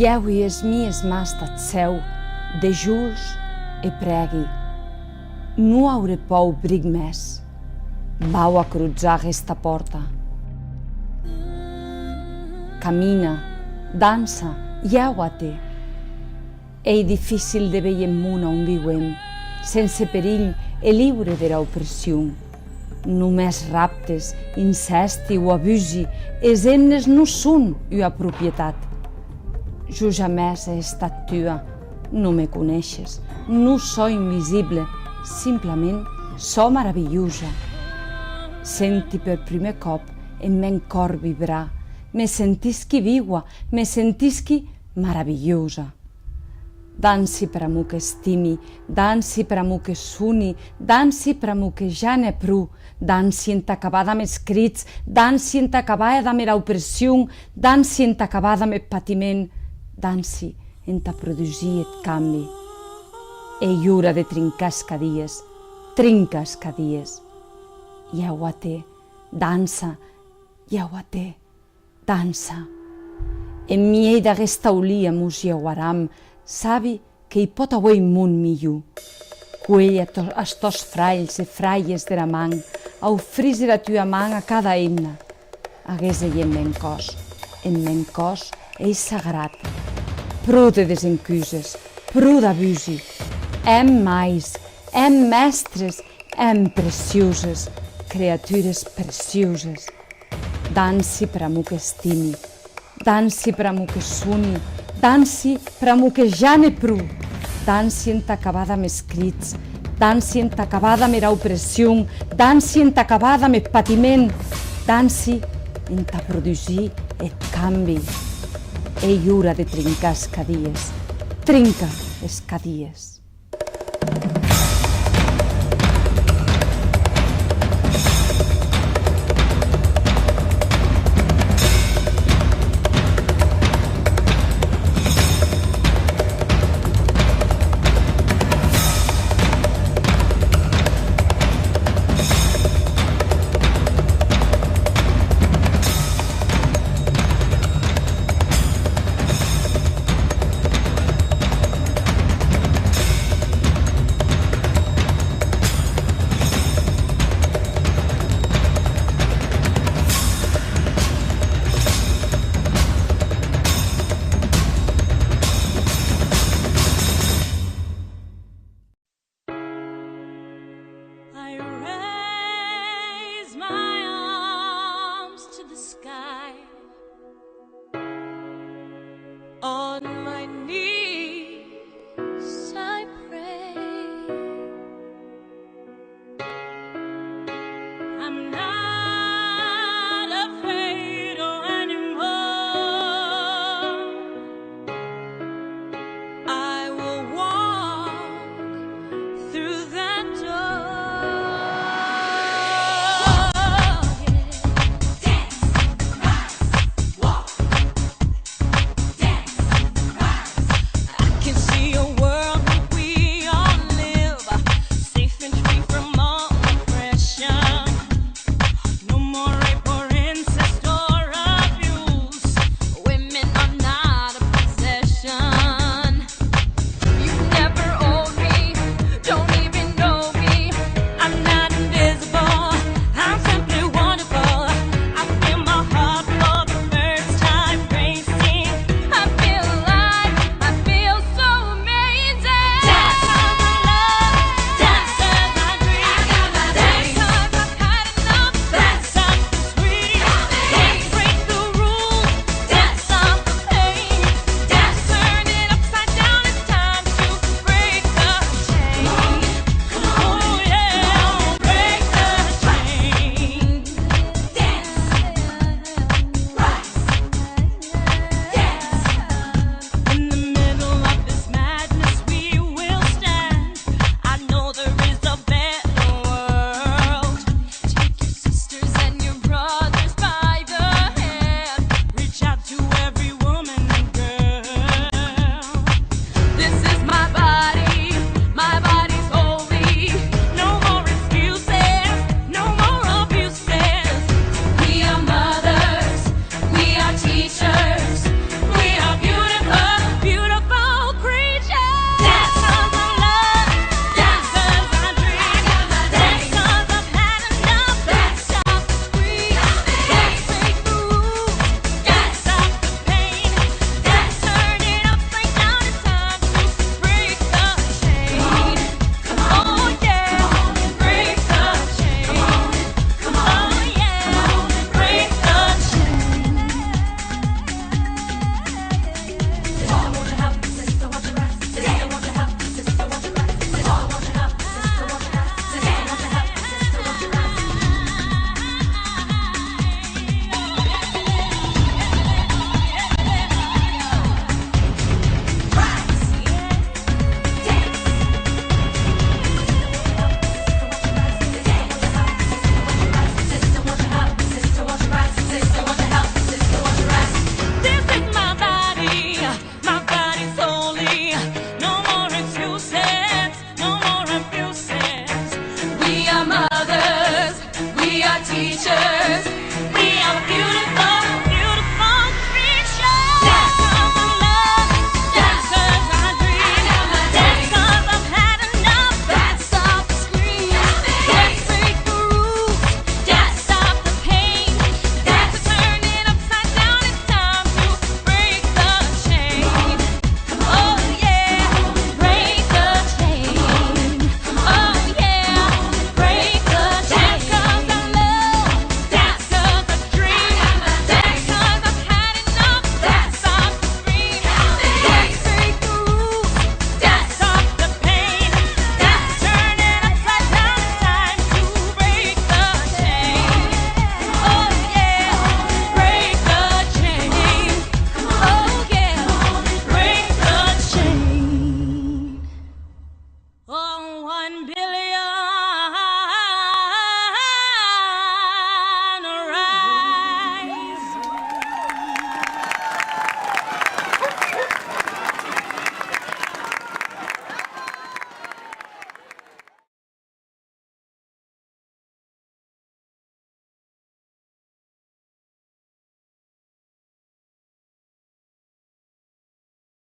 Ieui es mies mastat seu, de juls e pregui. Non aure pou bric més. Vau a cruzar aquesta porta. Camina, dansa, ieu a te. Ei difícil de veir en món on viuem, sense perill e liure dera opressió. Només raptes, incesti o abusi, es hemnes non són ua propietat. Jo jamès he estat tua, no me coneixes, no sò invisible, simplement sò maravillosa. Senti per primer cop en men cor vibrar, me sentisqui viua, me sentisqui maravillosa. Dansi per amo que estimi, dansi per amo que suni, dansi per amo que ja n'è prou, dansi enta acabar damb es crits, dansi enta acabar damb era opressió, dansi enta acabar damb eth patiment, dansi enta produsir eth canvi. Ei ora de trincar es cadies, trinca es cadies. Ieu a te, dansa, ieu a te, dansa. En miei d'aguesta olia mos ieuaram, sabi que hi pot auer un món millor. Cuelha as tos frails e fraies dera man, a ofrir la tua man a cada hemna. Hagués ei en men cos ei sagrat. Prou de desencuses, prou d'abusi. Hem mais, hem mestres, hem precioses, creatures precioses. Dansi per amo que estimi, dansi per amo que suni, dansi per amo que ja n'è prou, dansi enta acabar damb es crits, dansi enta acabar damb era opressió, dansi enta acabar damb eth patiment, dansi enta produsir eth canvi. Ei ora de trincar es cadies, trinca es cadies.